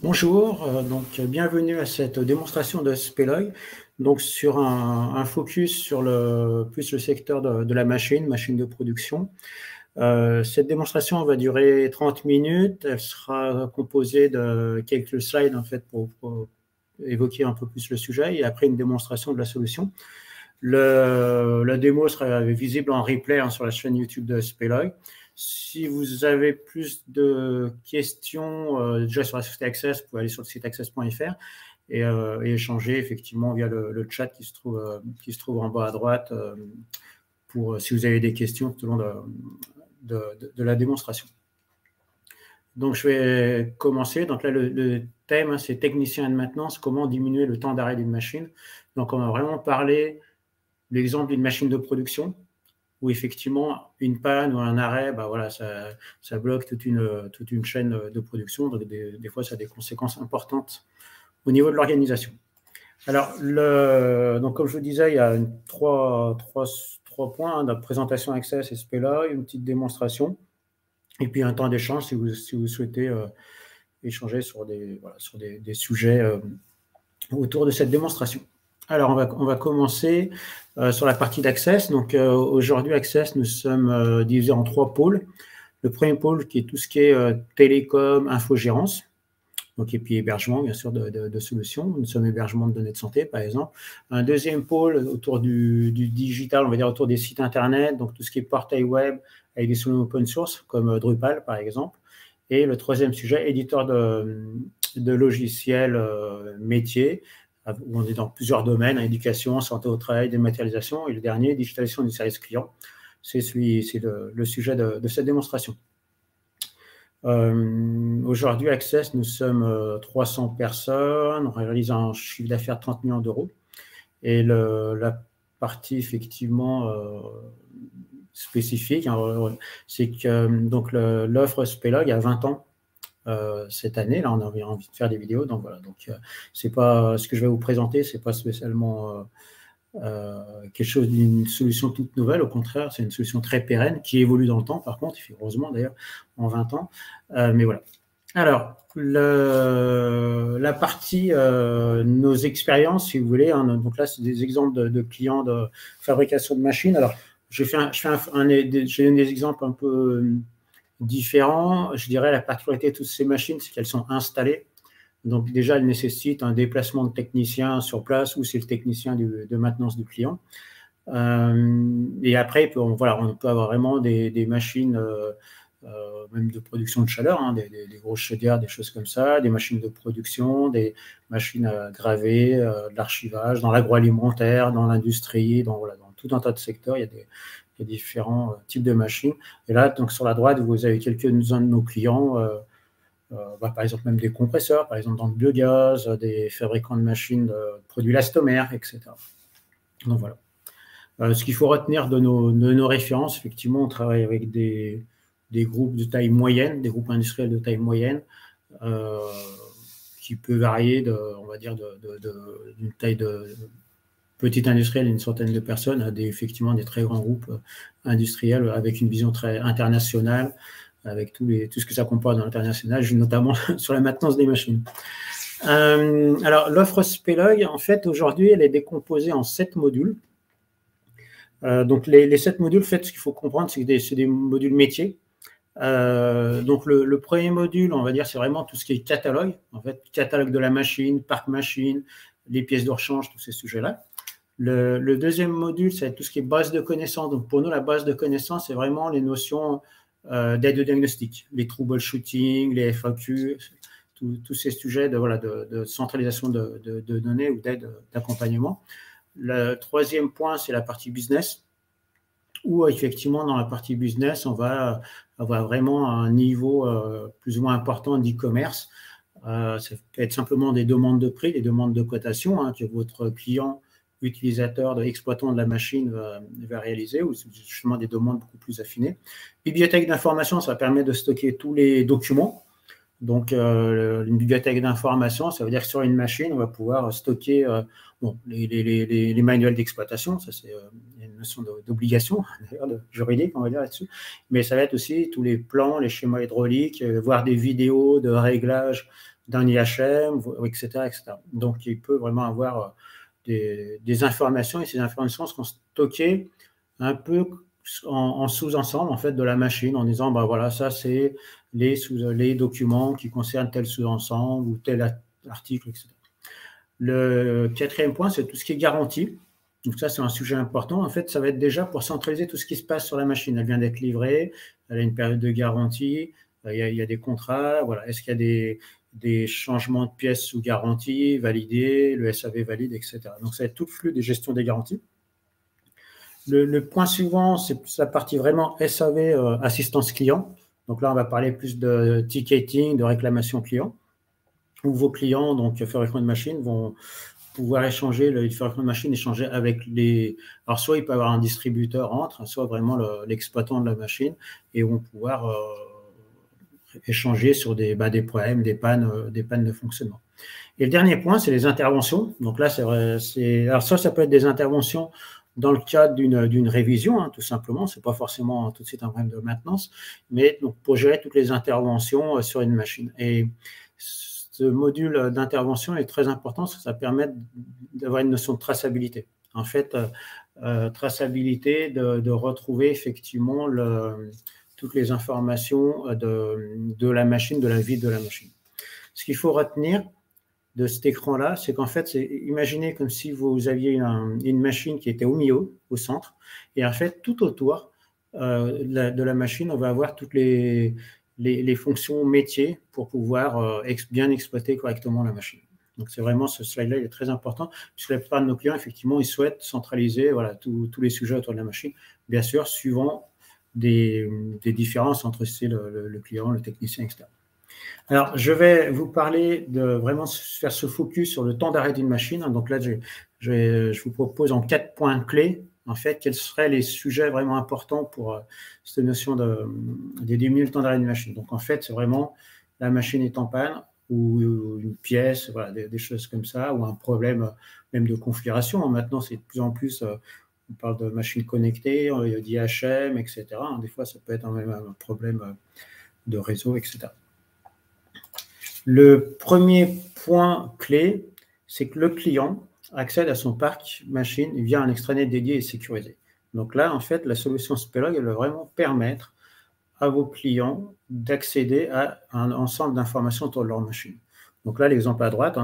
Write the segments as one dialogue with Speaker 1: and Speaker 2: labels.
Speaker 1: Bonjour, bienvenue à cette démonstration de Speloy, donc sur un focus sur plus le secteur de la machine de production. Cette démonstration va durer 30 minutes, elle sera composée de quelques slides en fait pour évoquer un peu plus le sujet et après une démonstration de la solution. La démo sera visible en replay sur la chaîne YouTube de Speloy. Si vous avez plus de questions déjà sur la société Access, vous pouvez aller sur le site access.fr et échanger effectivement via le chat qui se trouve en bas à droite si vous avez des questions tout au long de la démonstration. Donc, je vais commencer. Donc là, le thème, c'est technicien de maintenance, comment diminuer le temps d'arrêt d'une machine. Donc, on va vraiment parler l'exemple d'une machine de production où effectivement une panne ou un arrêt, voilà, ça bloque toute une chaîne de production. Donc des fois, ça a des conséquences importantes au niveau de l'organisation. Alors, donc comme je vous disais, il y a trois points, de présentation Access et Speloy, une petite démonstration, et puis un temps d'échange si vous souhaitez échanger sur des sujets autour de cette démonstration. Alors, on va commencer sur la partie d'Access. Donc, aujourd'hui, Access, nous sommes divisés en 3 pôles. Le premier pôle qui est tout ce qui est télécom, infogérance, donc, et puis hébergement, bien sûr, de solutions. Nous sommes hébergement de données de santé, par exemple. Un deuxième pôle autour du digital, on va dire autour des sites Internet, donc tout ce qui est portail web avec des solutions open source, comme Drupal, par exemple. Et le troisième sujet, éditeur de logiciels métiers, où on est dans plusieurs domaines, éducation, santé au travail, dématérialisation, et le dernier, digitalisation du service client. C'est le sujet de cette démonstration. Aujourd'hui, Access, nous sommes 300 personnes, on réalise un chiffre d'affaires de 30 millions d'euros. Et la partie effectivement spécifique, c'est que donc l'offre Speloy a 20 ans. Cette année, là, on avait envie de faire des vidéos, donc voilà. Donc, c'est pas ce que je vais vous présenter, c'est pas spécialement quelque chose d'une solution toute nouvelle. Au contraire, c'est une solution très pérenne qui évolue dans le temps. Par contre, heureusement d'ailleurs en 20 ans. Mais voilà. Alors, la partie nos expériences, si vous voulez. Donc là, c'est des exemples de clients de fabrication de machines. Alors, j'ai des exemples un peu différents. Je dirais la particularité de toutes ces machines, c'est qu'elles sont installées. Donc déjà, elles nécessitent un déplacement de technicien sur place ou c'est le technicien de maintenance du client. Et après, on peut avoir vraiment des machines même de production de chaleur, des grosses chaudières, des choses comme ça, des machines de production, des machines à graver, de l'archivage, dans l'agroalimentaire, dans l'industrie, dans tout un tas de secteurs, il y a différents types de machines. Et là, donc sur la droite, vous avez quelques-uns de nos clients, par exemple même des compresseurs, par exemple dans le biogaz, des fabricants de machines de produits élastomères, etc. Donc voilà. Ce qu'il faut retenir de nos références, effectivement, on travaille avec des groupes de taille moyenne, des groupes industriels de taille moyenne, qui peut varier on va dire, d'une taille de petite industrielle, une centaine de personnes, à effectivement des très grands groupes industriels avec une vision très internationale, avec tout ce que ça comporte dans l'international, notamment sur la maintenance des machines. Alors, l'offre Speloy, en fait, aujourd'hui, elle est décomposée en 7 modules. Donc, les 7 modules, en fait, ce qu'il faut comprendre, c'est que c'est des modules métiers. Donc, le premier module, on va dire, c'est vraiment tout ce qui est catalogue. En fait, catalogue de la machine, parc machine, les pièces de rechange, tous ces sujets-là. Le deuxième module, c'est tout ce qui est base de connaissances. Donc, pour nous, la base de connaissances, c'est vraiment les notions d'aide au diagnostic, les troubleshooting, les FAQ, tous ces sujets de centralisation de données ou d'aide d'accompagnement. Le troisième point, c'est la partie business, où effectivement, dans la partie business, on va avoir vraiment un niveau plus ou moins important d'e-commerce. Ça peut être simplement des demandes de prix, des demandes de cotation que votre client utilisateur, exploitant de la machine va réaliser, ou justement des demandes beaucoup plus affinées. Bibliothèque d'information, ça permet de stocker tous les documents. Donc, une bibliothèque d'information, ça veut dire que sur une machine, on va pouvoir stocker les manuels d'exploitation. Ça, c'est une notion d'obligation, d'ailleurs, juridique, on va dire là-dessus. Mais ça va être aussi tous les plans, les schémas hydrauliques, voir des vidéos de réglage d'un IHM, etc., etc. Donc, il peut vraiment avoir des informations, et ces informations seront stockées un peu en sous-ensemble en fait, de la machine, en disant, bah, voilà, ça, c'est les documents qui concernent tel sous-ensemble ou tel article, etc. Le quatrième point, c'est tout ce qui est garantie. Donc ça, c'est un sujet important. En fait, ça va être déjà pour centraliser tout ce qui se passe sur la machine. Elle vient d'être livrée, elle a une période de garantie, il y a des contrats. Voilà. Est-ce qu'il y a des changements de pièces sous garantie validés, le SAV valide, etc. Donc ça va être tout le flux de gestion des garanties. Le point suivant, c'est la partie vraiment SAV, assistance client. Donc là, on va parler plus de ticketing, de réclamation client, où vos clients, donc fabricants de machines, vont pouvoir échanger, le fabricant de machine échanger avec les… Alors, soit il peut y avoir un distributeur entre, soit vraiment l'exploitant de la machine, et vont pouvoir échanger sur des problèmes, des pannes de fonctionnement. Et le dernier point, c'est les interventions. Donc là, alors ça peut être des interventions dans le cadre d'une révision, tout simplement. Ce n'est pas forcément tout de suite un problème de maintenance, mais donc, pour gérer toutes les interventions sur une machine. Et ce module d'intervention est très important parce que ça permet d'avoir une notion de traçabilité. En fait, traçabilité, de retrouver effectivement toutes les informations de la machine, de la vie de la machine. Ce qu'il faut retenir de cet écran-là, c'est qu'en fait, imaginez comme si vous aviez une machine qui était au milieu, au centre, et en fait, tout autour de la machine, on va avoir toutes les fonctions métiers pour pouvoir bien exploiter correctement la machine. Donc, c'est vraiment ce slide-là, il est très important, puisque la plupart de nos clients, effectivement, ils souhaitent centraliser tous les sujets autour de la machine, bien sûr, suivant des différences entre le client, le technicien, etc. Alors, je vais vous parler de vraiment faire ce focus sur le temps d'arrêt d'une machine. Donc là, je vous propose en 4 points clés, en fait, quels seraient les sujets vraiment importants pour cette notion de diminuer le temps d'arrêt d'une machine. Donc, en fait, c'est vraiment la machine est en panne ou une pièce, voilà, des choses comme ça, ou un problème même de configuration. Maintenant, c'est de plus en plus, on parle de machines connectées, d'IHM, etc. Des fois, ça peut être même un problème de réseau, etc. Le premier point clé, c'est que le client accède à son parc machine via un extranet dédié et sécurisé. Donc là, en fait, la solution Spelog, elle va vraiment permettre à vos clients d'accéder à un ensemble d'informations autour de leur machine. Donc là, l'exemple à droite,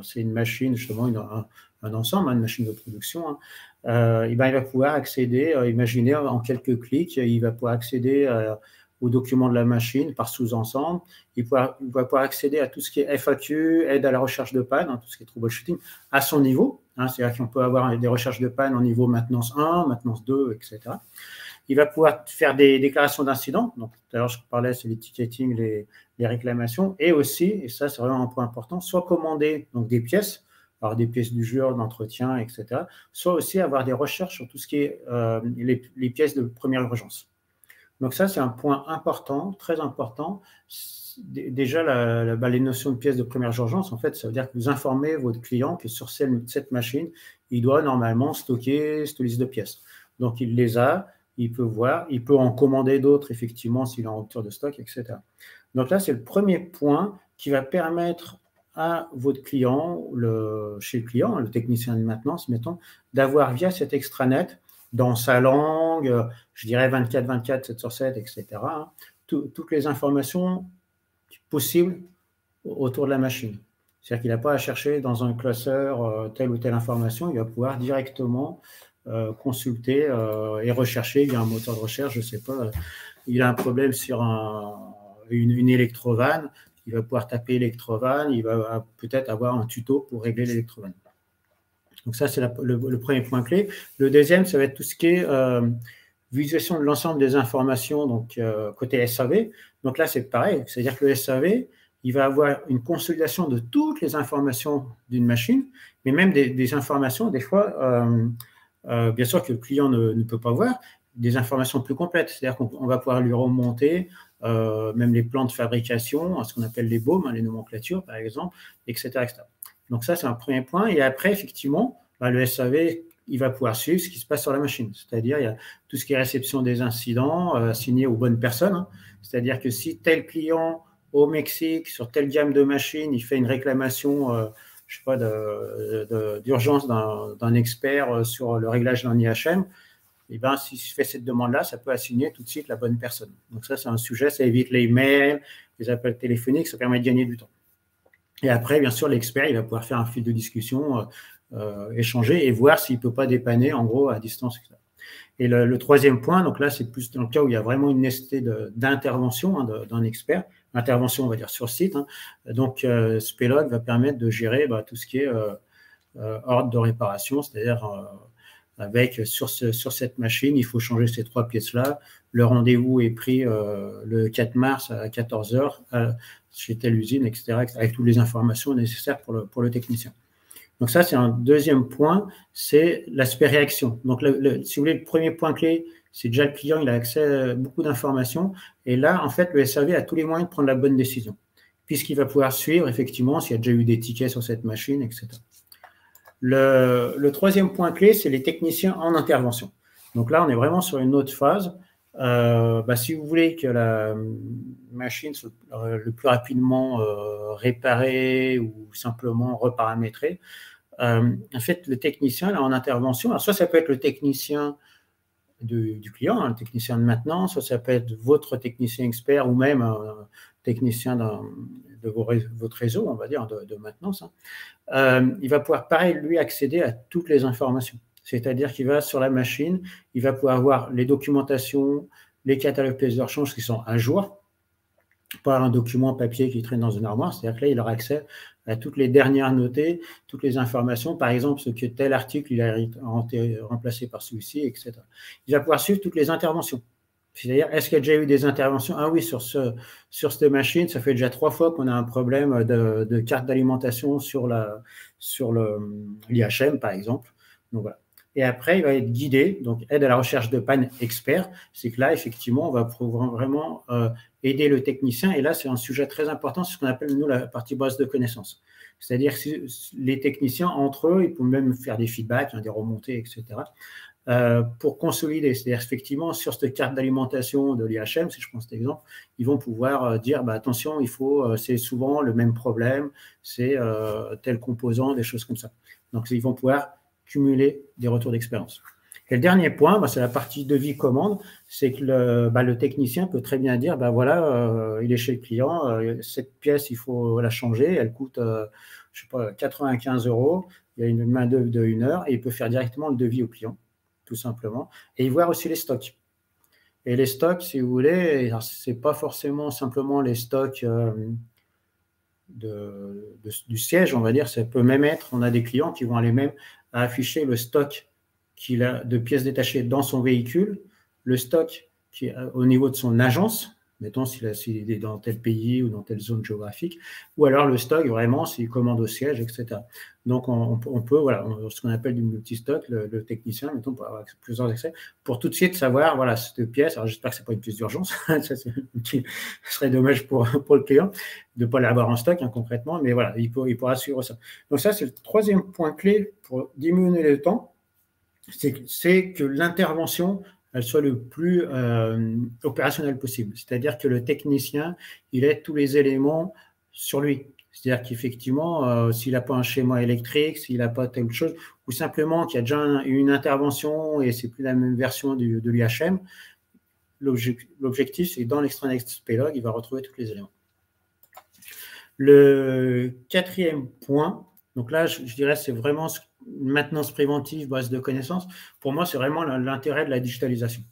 Speaker 1: c'est une machine, justement, un ensemble, une machine de production. Il va pouvoir accéder, imaginez, en quelques clics, il va pouvoir accéder aux documents de la machine par sous-ensemble. Il va pouvoir accéder à tout ce qui est FAQ, aide à la recherche de panne, tout ce qui est troubleshooting, à son niveau. C'est-à-dire qu'on peut avoir des recherches de panne en niveau maintenance 1, maintenance 2, etc. Il va pouvoir faire des déclarations d'incidents. Donc, tout à l'heure, je parlais, c'est les ticketing, les réclamations. Et aussi, et ça, c'est vraiment un point important, soit commander donc, des pièces, alors des pièces du jour, d'entretien, etc. Soit aussi avoir des recherches sur tout ce qui est les pièces de première urgence. Donc ça, c'est un point important, très important. Déjà, les notions de pièces de première urgence, en fait, ça veut dire que vous informez votre client que sur cette machine, il doit normalement stocker cette liste de pièces. Donc, il les a, il peut voir, il peut en commander d'autres, effectivement, s'il est en rupture de stock, etc. Donc là, c'est le premier point qui va permettre à votre client, chez le client, le technicien de maintenance, mettons, d'avoir via cet extranet, dans sa langue, je dirais 24/24, 7/7, etc., toutes les informations possibles autour de la machine. C'est-à-dire qu'il n'a pas à chercher dans un classeur telle ou telle information, il va pouvoir directement consulter et rechercher via un moteur de recherche, je ne sais pas, il a un problème sur une électrovanne, il va pouvoir taper électrovanne, il va peut-être avoir un tuto pour régler l'électrovanne. Donc ça, c'est le premier point clé. Le deuxième, ça va être tout ce qui est visualisation de l'ensemble des informations, donc côté SAV. Donc là, c'est pareil, c'est-à-dire que le SAV, il va avoir une consolidation de toutes les informations d'une machine, mais même des informations, des fois, bien sûr que le client ne peut pas voir, des informations plus complètes. C'est-à-dire qu'on va pouvoir lui remonter même les plans de fabrication, ce qu'on appelle les baumes, les nomenclatures, par exemple, etc., etc. Donc ça, c'est un premier point. Et après, effectivement, le SAV, il va pouvoir suivre ce qui se passe sur la machine. C'est-à-dire, il y a tout ce qui est réception des incidents assigné aux bonnes personnes. C'est-à-dire que si tel client au Mexique, sur telle gamme de machines, il fait une réclamation, je sais pas, d'urgence d'un expert sur le réglage d'un IHM, et ben, si je fais cette demande-là, ça peut assigner tout de suite la bonne personne. Donc ça, c'est un sujet, ça évite les mails, les appels téléphoniques, ça permet de gagner du temps. Et après, bien sûr, l'expert, il va pouvoir faire un fil de discussion, échanger et voir s'il ne peut pas dépanner, en gros, à distance, etc. Et le troisième point, donc là, c'est plus dans le cas où il y a vraiment une nécessité d'intervention d'un expert, intervention, on va dire, sur site. Donc, Spelog va permettre de gérer tout ce qui est ordre de réparation, c'est-à-dire avec sur cette machine, il faut changer ces 3 pièces-là. Le rendez-vous est pris le 4 mars à 14 h chez telle usine, etc., avec toutes les informations nécessaires pour le technicien. Donc ça, c'est un deuxième point, c'est l'aspect réaction. Donc, si vous voulez, le premier point clé, c'est déjà le client, il a accès à beaucoup d'informations. Et là, en fait, le SAV a tous les moyens de prendre la bonne décision, puisqu'il va pouvoir suivre, effectivement, s'il y a déjà eu des tickets sur cette machine, etc. Le troisième point clé, c'est les techniciens en intervention. Donc là, on est vraiment sur une autre phase. Si vous voulez que la machine soit le plus rapidement réparée ou simplement reparamétrée, en fait, le technicien là, en intervention, alors soit ça peut être le technicien du client, le technicien de maintenance, soit ça peut être votre technicien expert ou même un technicien de votre réseau, on va dire, de maintenance. Il va pouvoir, pareil, lui, accéder à toutes les informations. C'est-à-dire qu'il va sur la machine, il va pouvoir voir les documentations, les catalogues pièces de rechange qui sont à jour, pas un document papier qui traîne dans une armoire. C'est-à-dire que là, il aura accès à toutes les dernières notées, toutes les informations, par exemple, ce que tel article il a été remplacé par celui-ci, etc. Il va pouvoir suivre toutes les interventions. C'est-à-dire, est-ce qu'il y a déjà eu des interventions? Ah oui, sur cette machine, ça fait déjà 3 fois qu'on a un problème de carte d'alimentation sur l'IHM, par exemple. Donc voilà. Et après, il va être guidé, donc aide à la recherche de panne expert. C'est que là, effectivement, on va pouvoir vraiment aider le technicien. Et là, c'est un sujet très important, c'est ce qu'on appelle, nous, la partie base de connaissances. C'est-à-dire que les techniciens, entre eux, ils peuvent même faire des feedbacks, des remontées, etc., pour consolider. C'est-à-dire, effectivement, sur cette carte d'alimentation de l'IHM, si je prends cet exemple, ils vont pouvoir dire, attention, c'est souvent le même problème, c'est tel composant, des choses comme ça. Donc, ils vont pouvoir cumuler des retours d'expérience. Et le dernier point, c'est la partie devis commande, c'est que le technicien peut très bien dire, il est chez le client, cette pièce, il faut la changer, elle coûte, je sais pas, 95 €, il y a une main-d'œuvre de 1 heure, et il peut faire directement le devis au client, tout simplement, et voir aussi les stocks. Et les stocks, si vous voulez, c'est pas forcément simplement les stocks du siège, on va dire, ça peut même être, on a des clients qui vont aller même à afficher le stock qu'il a de pièces détachées dans son véhicule, le stock qui est au niveau de son agence, mettons s'il est dans tel pays ou dans telle zone géographique, ou alors le stock vraiment s'il commande au siège, etc. Donc on peut, voilà, ce qu'on appelle du multistock, le technicien, mettons, pour avoir plusieurs accès, pour tout de suite savoir, voilà, cette pièce, alors j'espère que ce n'est pas une pièce d'urgence, ça serait dommage pour le client de ne pas l'avoir en stock, concrètement, mais voilà, il pourra suivre ça. Donc ça, c'est le troisième point clé pour diminuer le temps, c'est que l'intervention, elle soit le plus opérationnelle possible. C'est-à-dire que le technicien, il ait tous les éléments sur lui. C'est-à-dire qu'effectivement, s'il n'a pas un schéma électrique, s'il n'a pas telle chose, ou simplement qu'il y a déjà une intervention et c'est plus la même version de l'IHM, l'objectif, c'est que dans l'extranet Spelog, il va retrouver tous les éléments. Le quatrième point, donc là, je dirais, c'est vraiment une maintenance préventive, base de connaissances. Pour moi, c'est vraiment l'intérêt de la digitalisation.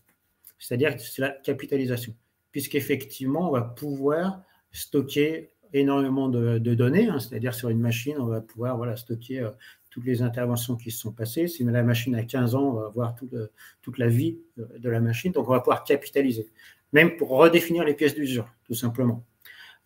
Speaker 1: C'est-à-dire que c'est la capitalisation. Puisqu'effectivement, on va pouvoir stocker énormément de données. C'est-à-dire sur une machine, on va pouvoir stocker toutes les interventions qui se sont passées. Si la machine a 15 ans, on va voir toute la vie de la machine. Donc, on va pouvoir capitaliser. Même pour redéfinir les pièces d'usure, tout simplement.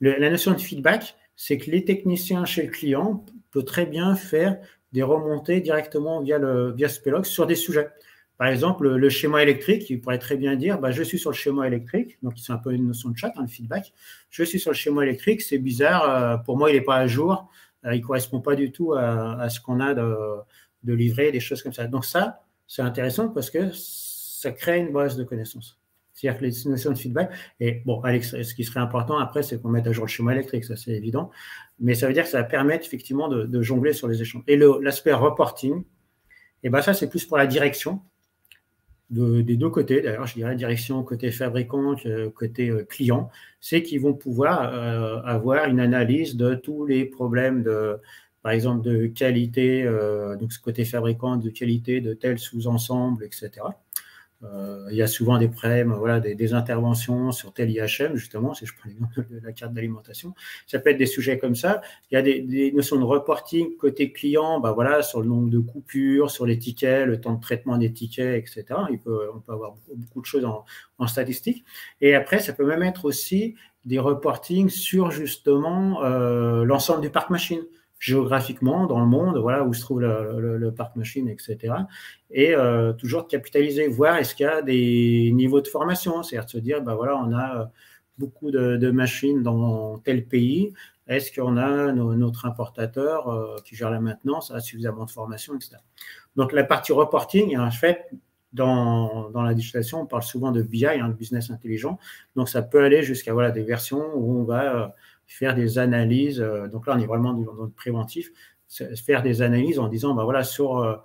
Speaker 1: La notion de feedback, c'est que les techniciens chez le client peuvent très bien faire des remontées directement via Spelog sur des sujets. Par exemple, le schéma électrique, il pourrait très bien dire, je suis sur le schéma électrique, donc c'est un peu une notion de chat, le feedback. Je suis sur le schéma électrique, c'est bizarre, pour moi, il n'est pas à jour, il ne correspond pas du tout à ce qu'on a de livré, des choses comme ça. Donc ça, c'est intéressant parce que ça crée une base de connaissances. C'est-à-dire que les notions de feedback, et bon, Alex, ce qui serait important après, c'est qu'on mette à jour le schéma électrique, ça c'est évident, mais ça veut dire que ça va permettre effectivement de jongler sur les échanges. Et l'aspect reporting, et ben ça c'est plus pour la direction, des deux côtés, d'ailleurs, je dirais direction côté fabricant, côté client, c'est qu'ils vont pouvoir avoir une analyse de tous les problèmes par exemple, de qualité, donc ce côté fabricant, de qualité de tel sous-ensemble, etc. Il y a souvent des problèmes, voilà, des interventions sur tel IHM, justement, si je prends l'exemple de la carte d'alimentation. Ça peut être des sujets comme ça. Il y a des notions de reporting côté client, bah voilà, sur le nombre de coupures, sur les tickets, le temps de traitement des tickets, etc. On peut avoir beaucoup de choses en statistique. Et après, ça peut même être aussi des reportings sur, justement, l'ensemble du parc machine, géographiquement dans le monde, voilà, où se trouve le parc machine, etc. Et toujours de capitaliser, voir est-ce qu'il y a des niveaux de formation, c'est-à-dire de se dire, ben voilà, on a beaucoup de machines dans tel pays, est-ce qu'on a notre importateur qui gère la maintenance, a suffisamment de formation, etc. Donc la partie reporting, en fait, dans la digitalisation, on parle souvent de BI, de business intelligent, donc ça peut aller jusqu'à voilà, des versions où on va faire des analyses, donc là on est vraiment dans le préventif, faire des analyses en disant, ben voilà, sur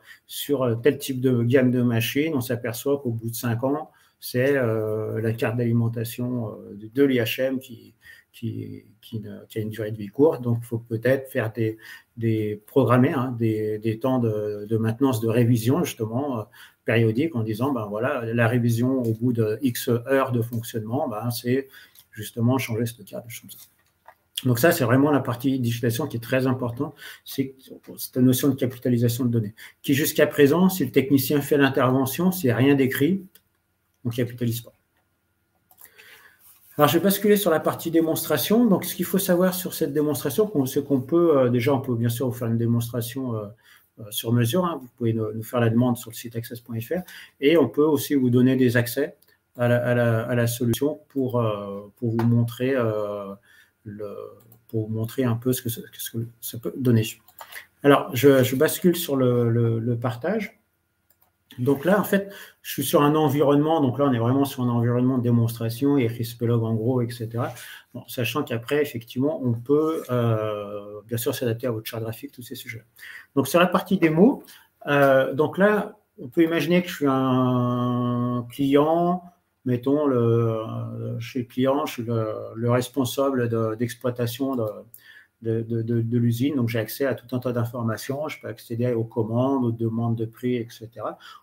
Speaker 1: tel type de gamme de machines, on s'aperçoit qu'au bout de 5 ans, c'est la carte d'alimentation de l'IHM qui a une durée de vie courte, donc il faut peut-être faire programmer des temps de maintenance, de révision justement périodique en disant, ben voilà, la révision au bout de X heures de fonctionnement, ben, c'est justement changer cette carte, des choses comme ça. Donc ça, c'est vraiment la partie digitalisation qui est très importante, c'est cette notion de capitalisation de données, qui jusqu'à présent, si le technicien fait l'intervention, s'il n'y a rien d'écrit, on ne capitalise pas. Alors, je vais basculer sur la partie démonstration. Donc, ce qu'il faut savoir sur cette démonstration, c'est qu'on peut, déjà, on peut bien sûr vous faire une démonstration sur mesure. Vous pouvez nous faire la demande sur le site access.fr et on peut aussi vous donner des accès à la solution pour vous montrer un peu ce que ça peut donner. Alors, je bascule sur le partage. Donc là, en fait, je suis sur un environnement, donc là, on est vraiment sur un environnement de démonstration, et Spelog en gros, etc. Bon, sachant qu'après, effectivement, on peut bien sûr s'adapter à votre charte graphique, tous ces sujets. Donc, sur la partie démo, donc là, on peut imaginer que je suis un client, mettons, chez le client, je suis le responsable d'exploitation de l'usine, donc j'ai accès à tout un tas d'informations, je peux accéder aux commandes, aux demandes de prix, etc.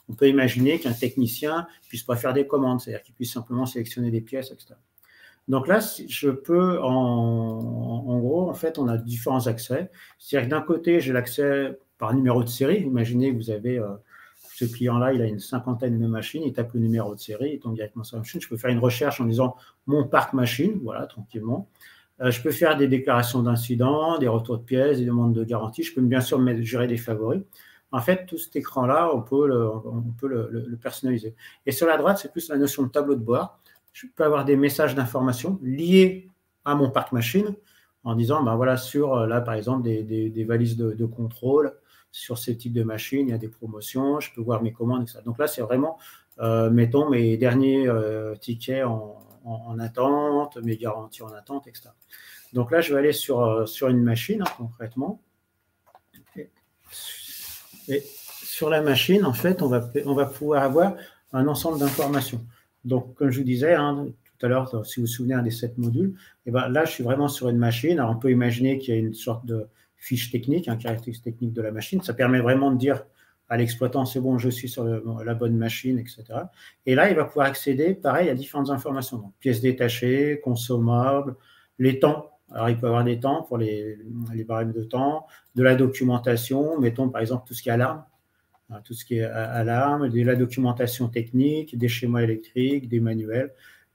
Speaker 1: On peut imaginer qu'un technicien puisse pas faire des commandes, c'est-à-dire qu'il puisse simplement sélectionner des pièces, etc. Donc là, je peux, en gros, en fait, on a différents accès. C'est-à-dire que d'un côté, j'ai l'accès par numéro de série. Imaginez que vous avez ce client-là, il a une 50aine de machines, il tape le numéro de série, il tombe directement sur la machine. Je peux faire une recherche en disant mon parc machine, voilà, tranquillement. Je peux faire des déclarations d'incidents, des retours de pièces, des demandes de garantie. Je peux bien sûr gérer des favoris. En fait, tout cet écran-là, on peut le personnaliser. Et sur la droite, c'est plus la notion de tableau de bord. Je peux avoir des messages d'information liés à mon parc machine en disant, ben voilà, sur là, par exemple, des valises de contrôle, sur ce type de machine, il y a des promotions, je peux voir mes commandes, etc. Donc là, c'est vraiment, mettons, mes derniers tickets en attente, mes garanties en attente, etc. Donc là, je vais aller sur une machine, concrètement. Et sur la machine, en fait, on va pouvoir avoir un ensemble d'informations. Donc, comme je vous disais tout à l'heure, si vous vous souvenez des 7 modules, et ben là, je suis vraiment sur une machine. Alors, on peut imaginer qu'il y a une sorte de fiche technique, caractéristique technique de la machine. Ça permet vraiment de dire à l'exploitant, c'est bon, je suis sur la bonne machine, etc. Et là, il va pouvoir accéder, pareil, à différentes informations. Donc, pièces détachées, consommables, les temps. Alors, il peut y avoir des temps pour les barèmes de temps, de la documentation, mettons par exemple tout ce qui est alarme, tout ce qui est alarme, de la documentation technique, des schémas électriques, des manuels.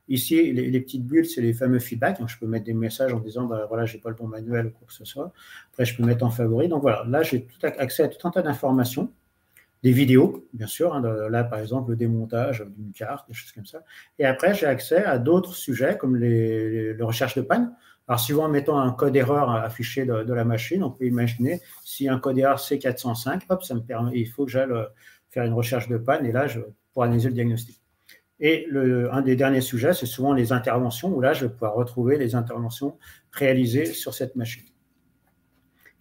Speaker 1: Ici, les petites bulles, c'est les fameux feedbacks. Donc, je peux mettre des messages en disant, bah, voilà, je n'ai pas le bon manuel ou quoi que ce soit. Après, je peux mettre en favori. Donc, voilà, là, j'ai accès à tout un tas d'informations. Des vidéos, bien sûr. Là, par exemple, le démontage d'une carte, des choses comme ça. Et après, j'ai accès à d'autres sujets comme les recherches de panne. Alors, si vous mettons un code erreur affiché de la machine, on peut imaginer si un code erreur C405, hop, ça me permet, il faut que j'aille faire une recherche de panne et là, pour analyser le diagnostic. Et un des derniers sujets, c'est souvent les interventions, où là, je vais pouvoir retrouver les interventions réalisées sur cette machine.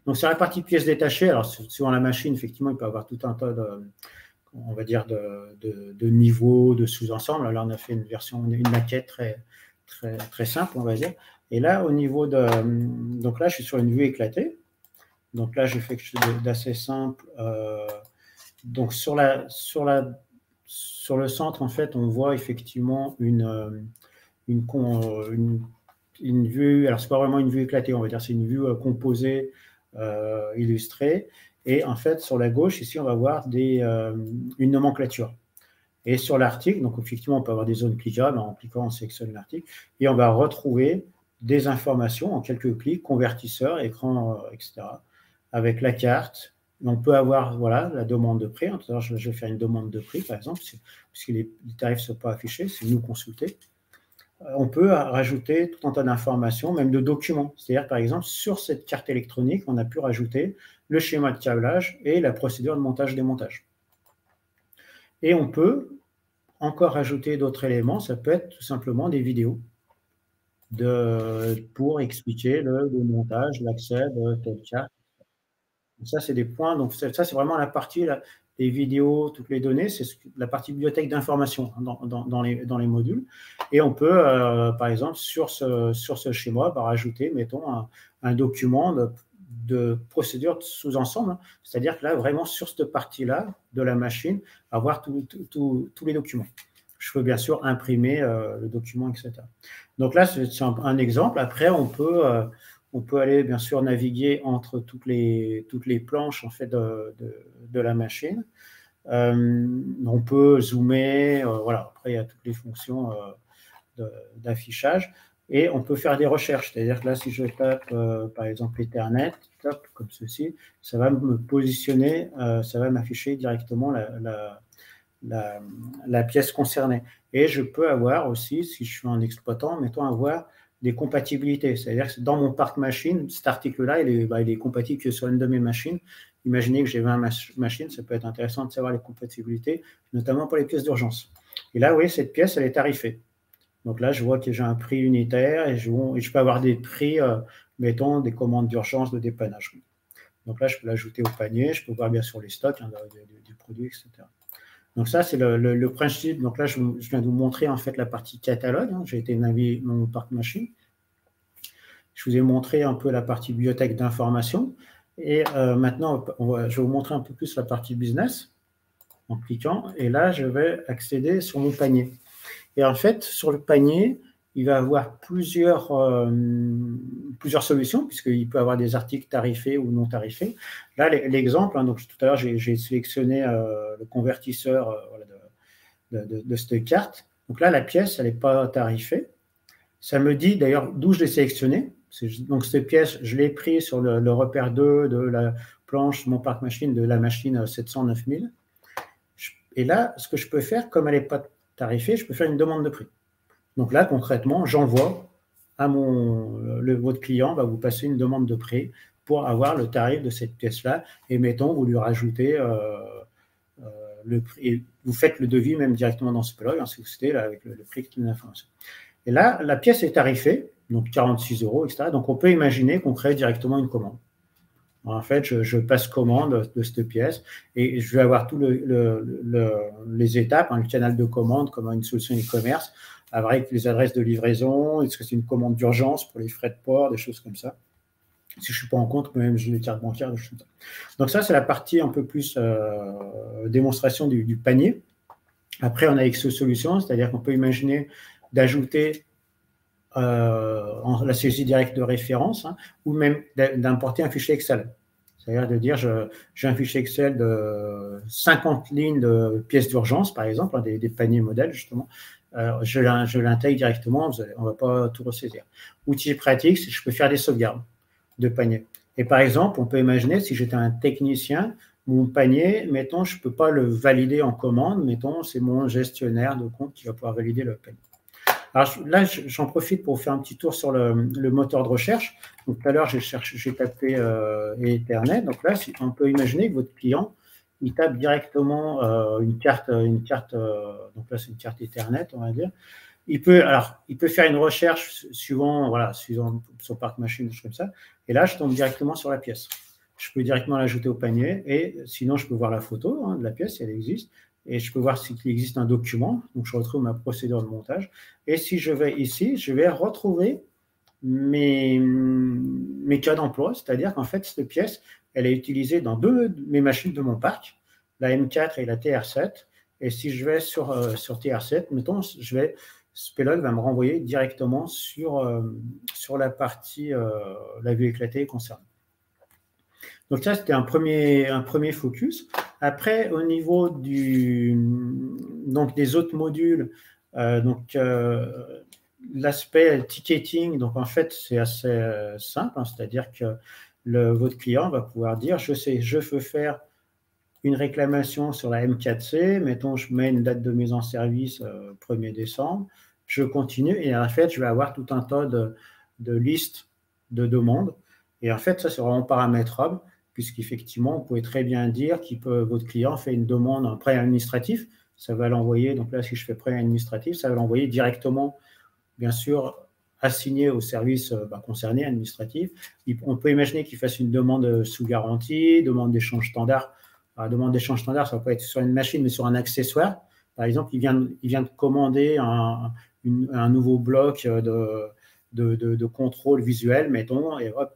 Speaker 1: Donc, sur la partie pièces détachées, alors suivant la machine, effectivement, il peut y avoir tout un tas on va dire, de niveaux, de sous-ensembles. Là, on a fait une maquette très simple, on va dire. Et là, au niveau donc là, je suis sur une vue éclatée. Donc là, j'ai fait quelque chose d'assez simple. Donc sur le centre, en fait, on voit effectivement une vue. Alors, c'est pas vraiment une vue éclatée, on va dire, c'est une vue composée, illustrée. Et en fait, sur la gauche, ici, on va voir une nomenclature. Et sur l'article, donc effectivement, on peut avoir des zones cliquables. En cliquant, on sélectionne l'article. Et on va retrouver des informations en quelques clics, convertisseur, écran, etc. Avec la carte. On peut avoir voilà, la demande de prix. Tout à l'heure, je vais faire une demande de prix, par exemple, puisque les tarifs ne sont pas affichés, c'est nous consulter. On peut rajouter tout un tas d'informations, même de documents. C'est-à-dire, par exemple, sur cette carte électronique, on a pu rajouter le schéma de câblage et la procédure de montage-démontage. Et on peut encore rajouter d'autres éléments. Ça peut être tout simplement des vidéos pour expliquer le montage, l'accès de telle carte. Donc ça, c'est des points. Donc ça, c'est vraiment la partie, les vidéos, toutes les données, c'est la partie bibliothèque d'information dans les modules. Et on peut, par exemple, sur ce schéma, rajouter, mettons, un document de procédure sous-ensemble. C'est-à-dire que là, vraiment, sur cette partie-là de la machine, avoir tous les documents. Je peux bien sûr imprimer le document, etc. Donc là, c'est un exemple. Après, on peut aller bien sûr naviguer entre toutes les planches en fait de la machine. On peut zoomer, voilà. Après, il y a toutes les fonctions d'affichage et on peut faire des recherches. C'est-à-dire que là, si je tape par exemple Ethernet, comme ceci, ça va me positionner, ça va m'afficher directement la pièce concernée. Et je peux avoir aussi, si je suis un exploitant, mettons, avoir des compatibilités. C'est-à-dire que dans mon parc machine, cet article-là, il est compatible que sur une de mes machines. Imaginez que j'ai 20 machines, ça peut être intéressant de savoir les compatibilités, notamment pour les pièces d'urgence. Et là, vous voyez, cette pièce, elle est tarifée. Donc là, je vois que j'ai un prix unitaire et je peux avoir des prix, mettons, des commandes d'urgence, de dépannage. Donc là, je peux l'ajouter au panier, je peux voir bien sûr les stocks du produit, etc. Donc ça, c'est le principe. Donc là, je viens de vous montrer en fait la partie catalogue. J'ai été naviguer dans mon parc machine. Je vous ai montré un peu la partie bibliothèque d'information. Et maintenant, je vais vous montrer un peu plus la partie business en cliquant. Et là, je vais accéder sur mon panier. Et en fait, sur le panier, il va avoir plusieurs solutions, puisqu'il peut avoir des articles tarifés ou non tarifés. Là, l'exemple, donc tout à l'heure, j'ai sélectionné le convertisseur de cette carte. Donc là, la pièce, elle n'est pas tarifée. Ça me dit d'ailleurs d'où je l'ai sélectionné. Donc cette pièce, je l'ai pris sur le repère 2 de la planche mon parc machine, de la machine 700 9000. Et là, ce que je peux faire, comme elle n'est pas tarifée, je peux faire une demande de prix. Donc là, concrètement, j'envoie à votre client, va vous passer une demande de prix pour avoir le tarif de cette pièce-là. Et mettons, vous lui rajoutez le prix. Et vous faites le devis même directement dans Speloy, si vous souhaitez, là, avec le prix qui est l'information. Et là, la pièce est tarifée, donc 46 €, etc. Donc on peut imaginer qu'on crée directement une commande. En fait, je passe commande de cette pièce et je vais avoir tous les étapes, le canal de commande comme une solution e-commerce, avec les adresses de livraison, est-ce que c'est une commande d'urgence pour les frais de port, des choses comme ça. Si je ne suis pas en compte, même j'ai les cartes bancaires, des choses comme ça. Donc ça, c'est la partie un peu plus démonstration du panier. Après, on a Exo Solutions, c'est-à-dire qu'on peut imaginer d'ajouter la saisie directe de référence, ou même d'importer un fichier Excel. C'est-à-dire de dire, j'ai un fichier Excel de 50 lignes de pièces d'urgence, par exemple, des paniers modèles, justement. Je l'intègre directement, on ne va pas tout ressaisir. Outil pratique, je peux faire des sauvegardes de paniers. Et par exemple, on peut imaginer, si j'étais un technicien, mon panier, mettons, je ne peux pas le valider en commande, mettons, c'est mon gestionnaire de compte qui va pouvoir valider le panier. Alors là, j'en profite pour faire un petit tour sur le moteur de recherche. Donc tout à l'heure, j'ai tapé Ethernet. Donc là, on peut imaginer que votre client, il tape directement une carte, donc là c'est une carte Ethernet, on va dire. Il peut faire une recherche suivant son parc machine, des choses comme ça. Et là, je tombe directement sur la pièce. Je peux directement l'ajouter au panier. Et sinon, je peux voir la photo de la pièce, si elle existe. Et je peux voir s'il existe un document. Donc, je retrouve ma procédure de montage. Et si je vais ici, je vais retrouver mes cas d'emploi. C'est-à-dire qu'en fait, cette pièce, elle est utilisée dans deux de mes machines de mon parc, la M4 et la TR7. Et si je vais sur TR7, mettons, Spelog va me renvoyer directement sur la partie la vue éclatée concernée. Donc ça, c'était un premier focus. Après, au niveau des autres modules, l'aspect ticketing, donc en fait, c'est assez simple, c'est-à-dire que votre client va pouvoir dire, je veux faire une réclamation sur la M4C, mettons, je mets une date de mise en service 1er décembre, je continue et en fait, je vais avoir tout un tas de listes de demandes. Et en fait, ça, c'est vraiment paramétrable, puisqu'effectivement, vous pouvez très bien dire votre client fait une demande, un prêt administratif, ça va l'envoyer, donc là, si je fais prêt administratif, ça va l'envoyer directement, bien sûr, assigné au service concerné, administratif. On peut imaginer qu'il fasse une demande sous garantie, demande d'échange standard. La demande d'échange standard, ça peut être sur une machine, mais sur un accessoire. Par exemple, il vient de commander un nouveau bloc de contrôle visuel, mettons, et hop,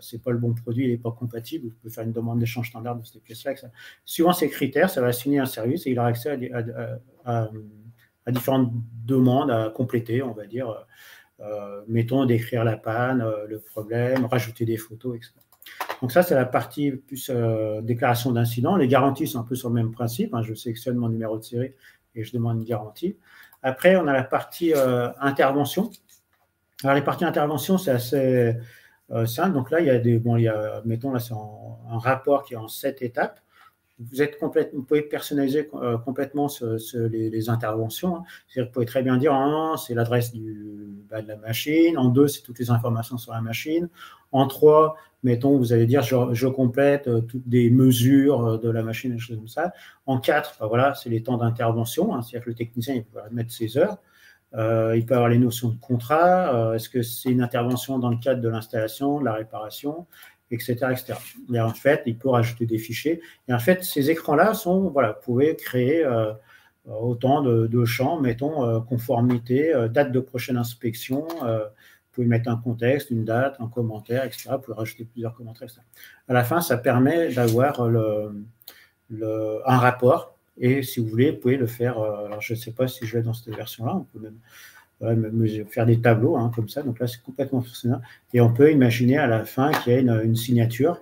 Speaker 1: c'est pas le bon produit, il n'est pas compatible. Vous pouvez faire une demande d'échange standard de cette pièce-là. Suivant ces critères, ça va assigner un service et il aura accès à différentes demandes à compléter, on va dire. Mettons, décrire la panne, le problème, rajouter des photos, etc. Donc ça, c'est la partie plus déclaration d'incident. Les garanties sont un peu sur le même principe. Je sélectionne mon numéro de série et je demande une garantie. Après, on a la partie intervention. Alors, les parties intervention, c'est assez simple. Donc là, mettons, là, c'est un rapport qui est en 7 étapes. Vous pouvez personnaliser complètement les interventions. C'est-à-dire que vous pouvez très bien dire en 1, c'est l'adresse de la machine. En 2, c'est toutes les informations sur la machine. En 3, mettons, vous allez dire je complète toutes des mesures de la machine, des choses comme ça. En 4, voilà, c'est les temps d'intervention. C'est-à-dire que le technicien, il peut mettre ses heures. Il peut avoir les notions de contrat. Est-ce que c'est une intervention dans le cadre de l'installation, de la réparation, etc., etc. Et en fait, il peut rajouter des fichiers. Et en fait, ces écrans-là vous pouvez créer autant de champs, mettons, conformité, date de prochaine inspection, vous pouvez mettre un contexte, une date, un commentaire, etc. Vous pouvez rajouter plusieurs commentaires, etc. À la fin, ça permet d'avoir un rapport. Et si vous voulez, vous pouvez le faire. Alors, je ne sais pas si je vais dans cette version-là. On peut même faire des tableaux comme ça. Donc là, c'est complètement fonctionnel. Et on peut imaginer à la fin qu'il y ait une signature.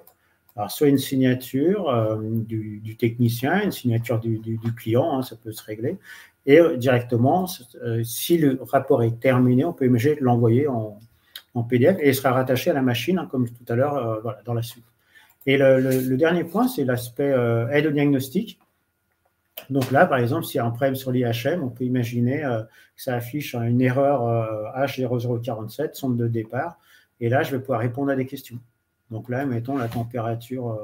Speaker 1: Alors, soit une signature du technicien, une signature du client, ça peut se régler. Et directement, si le rapport est terminé, on peut imaginer l'envoyer en PDF et il sera rattaché à la machine, comme tout à l'heure, dans la suite. Et le dernier point, c'est l'aspect aide au diagnostic. Donc là, par exemple, s'il y a un problème sur l'IHM, on peut imaginer que ça affiche une erreur H0047, sonde de départ. Et là, je vais pouvoir répondre à des questions. Donc là, mettons la température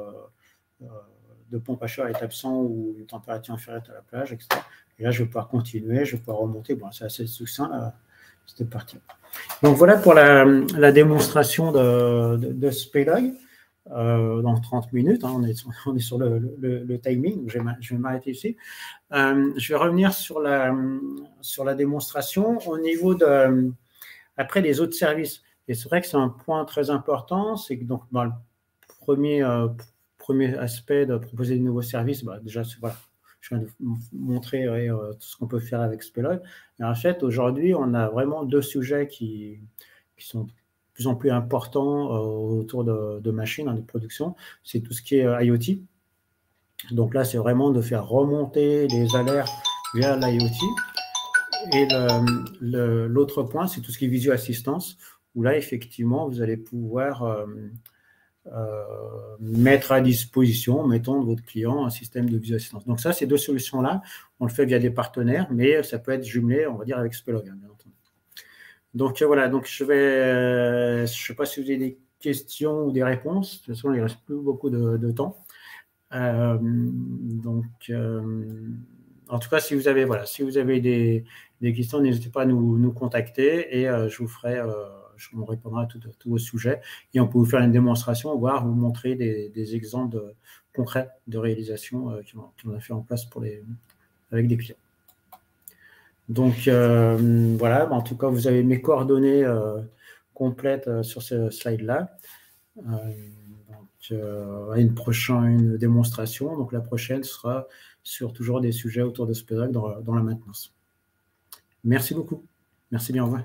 Speaker 1: de pompe à chaleur est absent ou une température inférieure à la plage, etc. Et là, je vais pouvoir continuer, je vais pouvoir remonter. Bon, c'est assez succinct, cette partie. Donc voilà pour la démonstration de Spelog. Dans 30 minutes, on est sur le timing, je vais m'arrêter ici. Je vais revenir sur la démonstration au niveau après des autres services. Et c'est vrai que c'est un point très important, c'est que donc, le premier aspect de proposer de nouveaux services, déjà, voilà, je viens de vous montrer tout ce qu'on peut faire avec Spelog. Et en fait, aujourd'hui, on a vraiment deux sujets qui sont de plus en plus importants autour de machines, de production. C'est tout ce qui est IoT. Donc là, c'est vraiment de faire remonter les alertes via l'IoT. Et l'autre point, c'est tout ce qui est visio-assistance, où là, effectivement, vous allez pouvoir mettre à disposition, mettons, de votre client un système de visio-assistance. Donc ça, ces deux solutions-là, on le fait via des partenaires, mais ça peut être jumelé, on va dire, avec Spelog, bien entendu. Donc voilà, donc je ne sais pas si vous avez des questions ou des réponses. De toute façon, il ne reste plus beaucoup de temps. En tout cas, si vous avez, voilà, si vous avez des questions, n'hésitez pas à nous contacter et je vous répondrai à tous vos sujets. Et on peut vous faire une démonstration, voire vous montrer des exemples concrets de réalisation qu'on a fait en place avec des clients. Donc, voilà, en tout cas, vous avez mes coordonnées complètes sur ce slide-là. Une démonstration. Donc, la prochaine sera sur toujours des sujets autour de Spelunk dans la maintenance. Merci beaucoup. Merci bien, au revoir.